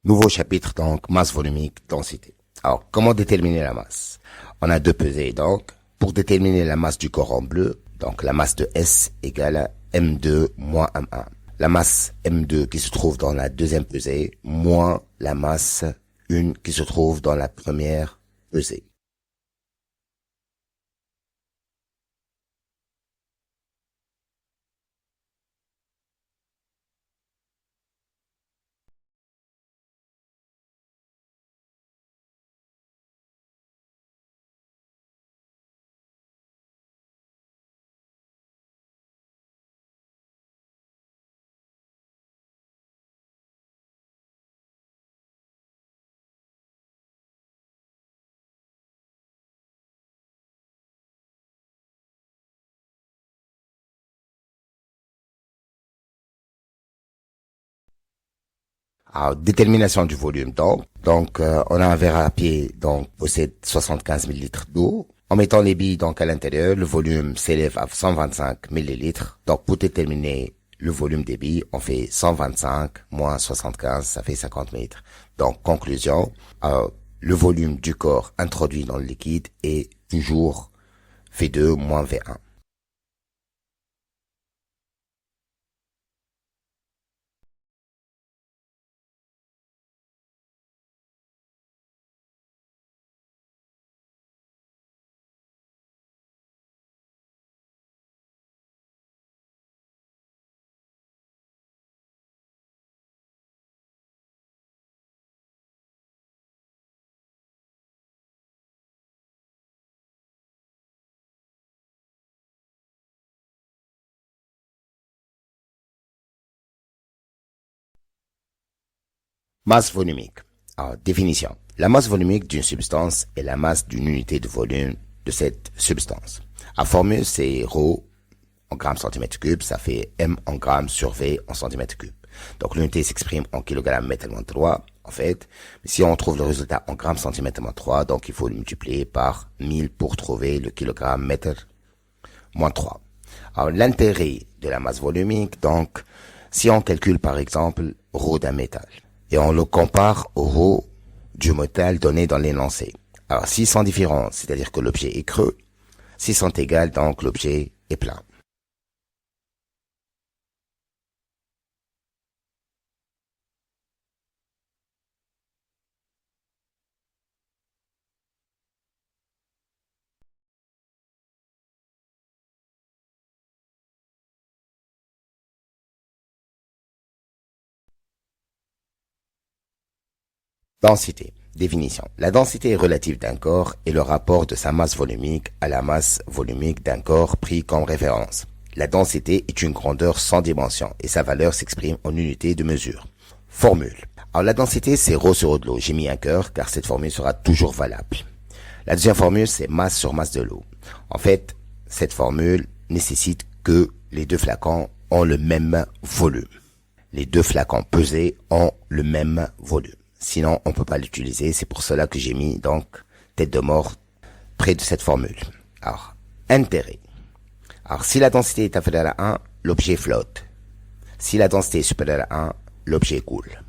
Nouveau chapitre, donc, masse volumique, densité. Alors, comment déterminer la masse? On a deux pesées, donc, pour déterminer la masse du corps en bleu, donc la masse de S égale à M2 moins M1. La masse M2 qui se trouve dans la deuxième pesée, moins la masse 1 qui se trouve dans la première pesée. Alors, détermination du volume on a un verre à pied donc possède 75 millilitres d'eau. En mettant les billes donc à l'intérieur, le volume s'élève à 125 millilitres. Donc pour déterminer le volume des billes, on fait 125 moins 75, ça fait 50 litres. Donc conclusion, le volume du corps introduit dans le liquide est toujours V2 moins V1. Masse volumique. Alors, définition. La masse volumique d'une substance est la masse d'une unité de volume de cette substance. La formule, c'est ρ en grammes centimètre cube, ça fait M en grammes sur V en centimètre cube. Donc l'unité s'exprime en kilogrammes mètre moins 3, en fait. Mais si on trouve le résultat en grammes centimètre moins 3, donc il faut le multiplier par 1000 pour trouver le kilogramme mètre moins 3. Alors l'intérêt de la masse volumique, donc, si on calcule par exemple ρ d'un métal, et on le compare au ρ du métal donné dans l'énoncé. Alors s'ils sont différents, c'est-à-dire que l'objet est creux, s'ils sont égaux, donc l'objet est plein. Densité. Définition. La densité est relative d'un corps et le rapport de sa masse volumique à la masse volumique d'un corps pris comme référence. La densité est une grandeur sans dimension et sa valeur s'exprime en unité de mesure. Formule. Alors la densité c'est ρ sur ρ de l'eau. J'ai mis un cœur car cette formule sera toujours valable. La deuxième formule c'est masse sur masse de l'eau. En fait, cette formule nécessite que les deux flacons ont le même volume. Les deux flacons pesés ont le même volume. Sinon, on peut pas l'utiliser. C'est pour cela que j'ai mis, donc, tête de mort près de cette formule. Alors, intérêt. Alors, si la densité est inférieure à 1, l'objet flotte. Si la densité est supérieure à 1, l'objet coule.